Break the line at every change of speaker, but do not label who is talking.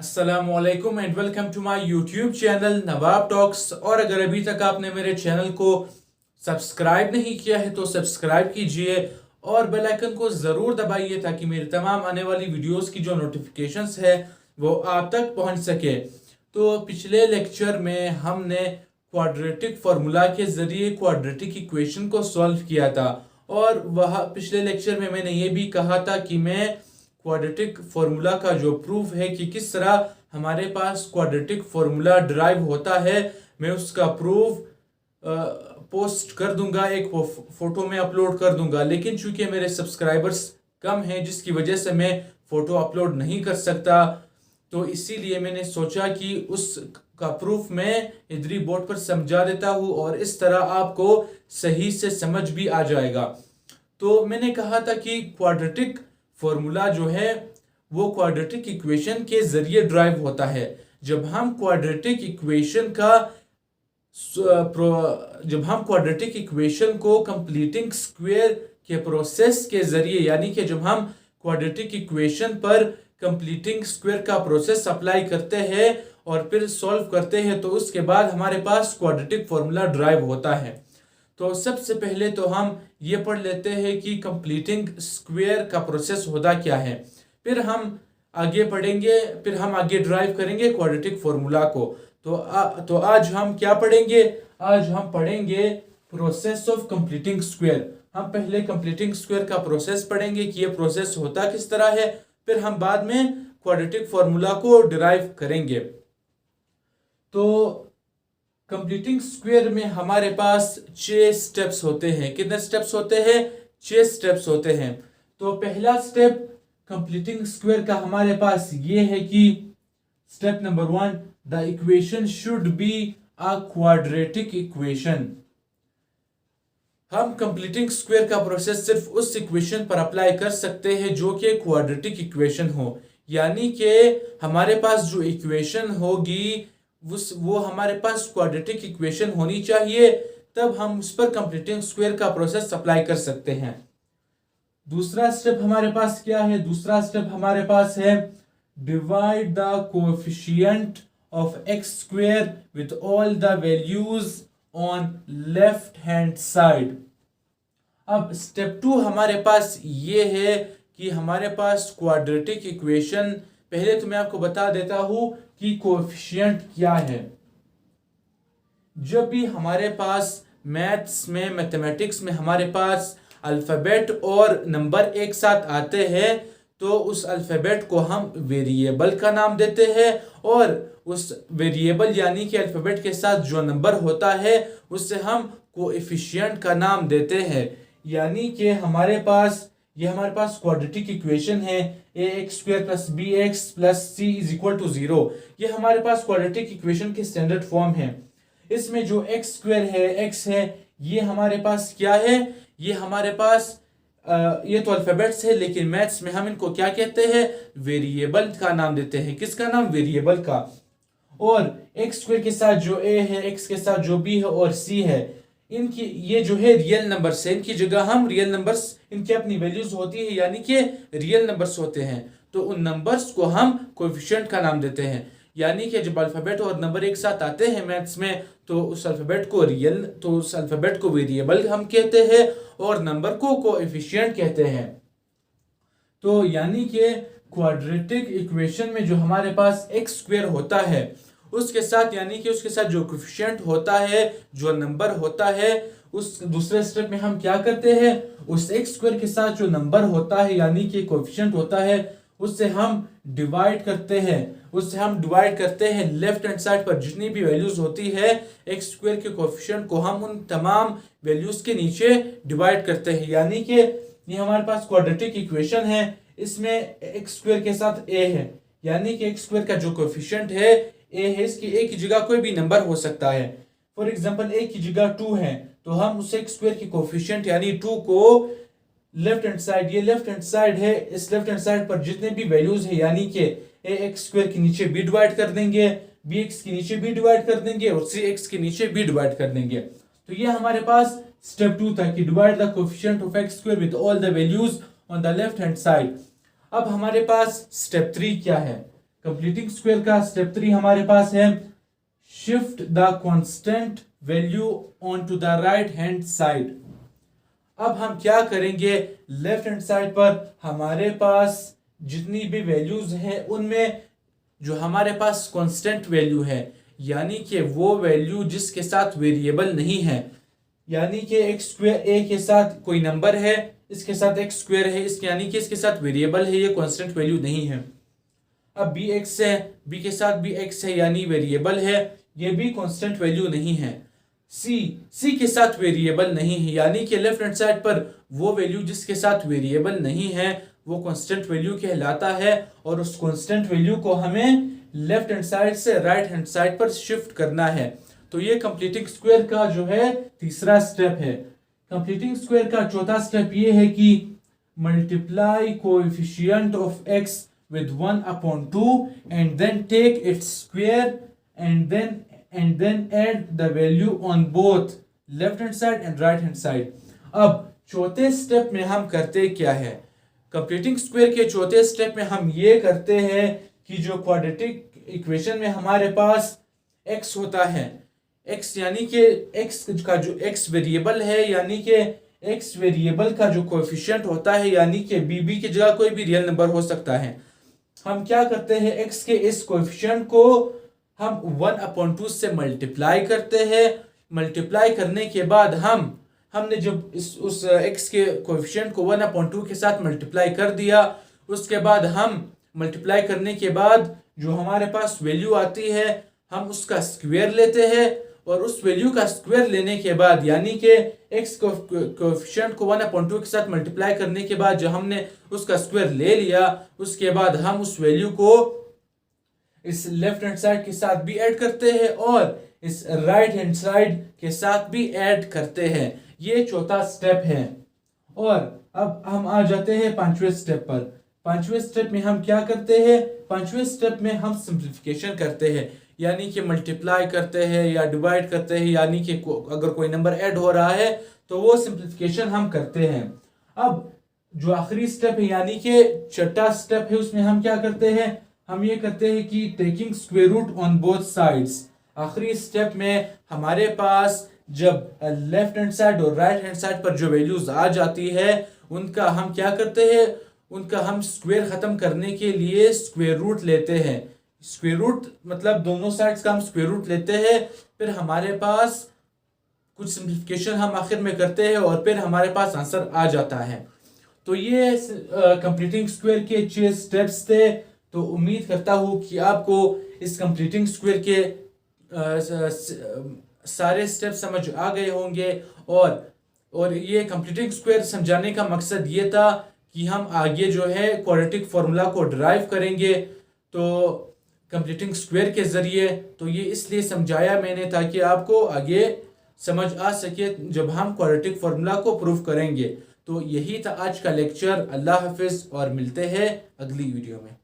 अस्सलामुअलैकुम and welcome to my YouTube channel Nawab talks. और अगर अभी तक आपने मेरे चैनल को सब्सक्राइब नहीं किया है तो सब्सक्राइब कीजिए और बेल आइकन को ज़रूर दबाइए ताकि मेरी तमाम आने वाली वीडियोस की जो नोटिफिकेशंस है वो आप तक पहुंच सके। तो पिछले लेक्चर में हमने क्वाड्रेटिक फार्मूला के ज़रिए क्वाड्रेटिक इक्वेशन को सॉल्व किया था और वह पिछले लेक्चर में मैंने ये भी कहा था कि मैं क्वाड्रेटिक फार्मूला का जो प्रूफ है कि किस तरह हमारे पास क्वाड्रेटिक फार्मूला डिराइव होता है, मैं उसका प्रूफ पोस्ट कर दूंगा, एक फोटो में अपलोड कर दूंगा। लेकिन चूंकि मेरे सब्सक्राइबर्स कम हैं जिसकी वजह से मैं फोटो अपलोड नहीं कर सकता, तो इसीलिए मैंने सोचा कि उसका प्रूफ मैं इधरी बोर्ड पर समझा देता हूँ और इस तरह आपको सही से समझ भी आ जाएगा। तो मैंने कहा था कि क्वाड्रेटिक फॉर्मूला जो है वो क्वाड्रेटिक इक्वेशन के जरिए ड्राइव होता है। जब हम क्वाड्रेटिक इक्वेशन को कंप्लीटिंग स्क्वायर के प्रोसेस के जरिए, यानी कि जब हम क्वाड्रेटिक इक्वेशन पर कंप्लीटिंग स्क्वायर का प्रोसेस अप्लाई करते हैं और फिर सॉल्व करते हैं, तो उसके बाद हमारे पास क्वाड्रेटिक फॉर्मूला ड्राइव होता है। तो सबसे पहले तो हम ये पढ़ लेते हैं कि कंप्लीटिंग स्क्वायर का प्रोसेस होता क्या है, फिर हम आगे पढ़ेंगे, फिर हम आगे ड्राइव करेंगे क्वाड्रेटिक फॉर्मूला को। तो आज हम क्या पढ़ेंगे? आज हम पढ़ेंगे प्रोसेस ऑफ कंप्लीटिंग स्क्वायर। हम पहले कंप्लीटिंग स्क्वायर का प्रोसेस पढ़ेंगे कि ये प्रोसेस होता किस तरह है, फिर हम बाद में क्वाड्रेटिक फॉर्मूला को डिराइव करेंगे। तो कंप्लीटिंग स्क्वायर में हमारे पास 6 स्टेप्स होते हैं। कितने स्टेप्स होते हैं? 6 स्टेप्स होते हैं। तो पहला स्टेप कंप्लीटिंग स्क्वायर का हमारे पास ये है कि step number 1, the equation should be a quadratic equation. हम कंप्लीटिंग स्क्वायर का प्रोसेस सिर्फ उस इक्वेशन पर अप्लाई कर सकते हैं जो कि क्वाड्रेटिक इक्वेशन हो, यानी कि हमारे पास जो इक्वेशन होगी वो हमारे पास क्वाड्रेटिक इक्वेशन होनी चाहिए, तब हम उस पर कंप्लीटिंग स्क्वायर का प्रोसेस अप्लाई कर सकते हैं। दूसरा स्टेप हमारे पास क्या है? दूसरा स्टेप हमारे पास है divide the coefficient of x square with all the values on left hand side. अब स्टेप 2 हमारे पास ये है कि हमारे पास क्वाड्रेटिक इक्वेशन, पहले तो मैं आपको बता देता हूं कि कोएफिशिएंट क्या है। जब भी हमारे पास मैथ्स में, मैथमेटिक्स में हमारे पास अल्फाबेट और नंबर एक साथ आते हैं, तो उस अल्फाबेट को हम वेरिएबल का नाम देते हैं और उस वेरिएबल यानी कि अल्फाबेट के साथ जो नंबर होता है उससे हम कोएफिशिएंट का नाम देते हैं। यानी कि हमारे पास क्वाड्रेटिक इक्वेशन है ax square plus bx plus c is equal to 0। ये हमारे पास क्वाड्रेटिक इक्वेशन की स्टैंडर्ड फॉर्म है। इसमें जो x स्क्वायर है, x है, ये हमारे पास क्या है? ये हमारे पास ये तो अल्फाबेट्स है, लेकिन मैथ्स में हम इनको क्या कहते हैं? वेरिएबल का नाम देते हैं। किसका नाम? वेरिएबल का। और x स्क्वायर के साथ जो a है, x के साथ जो b है और c है, इनकी ये जो है रियल नंबर्स है, इनकी जगह हम रियल नंबर्स, इनकी अपनी वैल्यूज होती है यानी कि रियल नंबर्स होते हैं, तो उन नंबर्स को हम कोएफिशिएंट का नाम देते हैं। यानी कि जब अल्फाबेट और नंबर एक साथ आते हैं मैथ्स में, तो उस अल्फाबेट को वेरिएबल हम कहते हैं और नंबर को कोएफिशिएंट कहते हैं। तो यानी कि क्वाड्रेटिक इक्वेशन में जो हमारे पास एक्स स्क्वायर होता है उसके साथ, यानी कि उसके साथ जो कोएफिशिएंट होता है, जो नंबर होता है, उस दूसरे स्टेप में हम क्या करते हैं? उस एक्स स्क्वायर के साथ जो नंबर होता है यानी कि कोएफिशिएंट होता है उससे हम डिवाइड करते हैं लेफ्ट हैंड साइड पर जितनी भी वैल्यूज होती है एक्स स्क्वायर के कोएफिशिएंट को हम उन तमाम वैल्यूज के नीचे डिवाइड करते हैं। यानी कि ये हमारे पास क्वाड्रेटिक इक्वेशन है, इसमें एक्स स्क्वायर के साथ a है, यानी कि एक्स स्क्वायर का जो कोएफिशिएंट है a है, इसकी a की जगह कोई भी नंबर हो सकता है। फॉर एग्जांपल a की जगह 2 है, तो हम उस एक्स स्क्वायर की कोएफिशिएंट यानी 2 को लेफ्ट हैंड साइड, ये लेफ्ट हैंड साइड है, इस लेफ्ट हैंड साइड पर जितने भी वैल्यूज है यानी कि ax स्क्वायर के नीचे b डिवाइड कर देंगे, bx के नीचे b डिवाइड कर देंगे और cx के नीचे b डिवाइड कर देंगे। तो ये हमारे पास स्टेप 2 था कि divide the coefficient of x square with all the values on the left hand side. अब हमारे पास स्टेप 3 क्या है? कंप्लीटिंग स्क्वायर का स्टेप 3 हमारे पास है, shift the constant value on to the right hand side. अब हम क्या करेंगे, लेफ्ट हैंड साइड पर हमारे पास जितनी भी वैल्यूज है उनमें जो हमारे पास कांस्टेंट वैल्यू है, यानी कि वो वैल्यू जिसके साथ वेरिएबल नहीं है, यानी कि एक स्क्वायर ए के साथ कोई नंबर है, इसके साथ एक स्क्वायर है, इसके यानी कि इसके साथ वेरिएबल है, ये कांस्टेंट वैल्यू नहीं है। अब बी एक्स है, बी के साथ भी एक्स है यानी वेरिएबल है, ये भी कांस्टेंट वैल्यू नहीं है। सी के साथ वेरिएबल नहीं है, यानी कि लेफ्ट हैंड साइड पर वो वैल्यू जिसके साथ वेरिएबल नहीं है वो कांस्टेंट वैल्यू कहलाता है, और उस कांस्टेंट वैल्यू को हमें लेफ्ट हैंड साइड से राइट हैंड साइड पर शिफ्ट करना है। तो ये कंप्लीटिंग स्क्वायर का जो है तीसरा स्टेप है। कंप्लीटिंग स्क्वायर का चौथा स्टेप ये है कि multiply coefficient of x with 1/2 and then take its square and then add the value on both left hand side and right hand side। अब चौथे स्टेप में हम करते क्या है, कंप्लीटिंग स्क्वायर के चौथे स्टेप में हम ये करते हैं कि जो क्वाड्रेटिक इक्वेशन में हमारे पास x होता है, x यानी कि x का जो x वेरिएबल है, यानी कि x वेरिएबल का जो कोएफिशिएंट होता है, यानी कि b की जगह कोई भी रियल नंबर हो सकता है। हम क्या करते हैं, x के इस कोएफिशिएंट को हम 1/2 से मल्टीप्लाई करते हैं। मल्टीप्लाई करने के बाद हमने जब उस x के कोएफिशिएंट को 1/2 के साथ मल्टीप्लाई कर दिया, उसके बाद हम मल्टीप्लाई करने के बाद जो हमारे पास वैल्यू आती है हम उसका स्क्वायर लेते हैं, और उस वैल्यू का स्क्वायर लेने के बाद यानी कि x कोएफिशिएंट को 1/2 के साथ मल्टीप्लाई करने के बाद जो हमने उसका स्क्वायर ले लिया, उसके बाद हम उस वैल्यू को इस लेफ्ट हैंड साइड के साथ भी ऐड करते हैं और इस राइट हैंड साइड के साथ भी ऐड करते हैं। ये चौथा स्टेप है। और अब हम आ जाते हैं पांचवें स्टेप पर। पांचवें स्टेप में हम क्या करते हैं, पांचवें स्टेप में हम सिंप्लीफिकेशन करते हैं, यानी कि मल्टीप्लाई करते हैं या डिवाइड करते हैं, यानी कि अगर कोई नंबर ऐड हो रहा है तो वो सिंप्लीफिकेशन हम करते हैं। अब जो आखिरी स्टेप है यानी कि छठा स्टेप है, उसमें हम क्या करते हैं, हम ये करते हैं कि taking square root on both sides. आखिरी स्टेप में हमारे पास जब लेफ्ट हैंड साइड और राइट हैंड साइड पर जो वैल्यूज आ जाती है उनका हम क्या करते हैं, उनका हम स्क्वायर खत्म करने के लिए स्क्वायर रूट लेते हैं। स्क्वायर रूट मतलब दोनों साइड्स का हम स्क्वायर रूट लेते हैं, फिर हमारे पास कुछ सिंप्लीफिकेशन हम आखिर में करते हैं और फिर हमारे पास आंसर आ जाता है। तो ये कंप्लीटिंग स्क्वायर के 6 स्टेप्स थे। तो उम्मीद करता हूँ कि आपको इस कंप्लीटिंग स्क्वायर के सारे स्टेप समझ आ गए होंगे, और ये कंप्लीटिंग स्क्वायर समझाने का मकसद ये था कि हम आगे जो है क्वाड्रेटिक फार्मूला को डिराइव करेंगे तो कंप्लीटिंग स्क्वायर के ज़रिए। तो ये इसलिए समझाया मैंने ताकि आपको आगे समझ आ सके जब हम क्वाड्रेटिक फार्मूला को प्रूव करेंगे। तो यही था आज का लेक्चर। अल्लाह हाफिज़ और मिलते हैं अगली वीडियो में।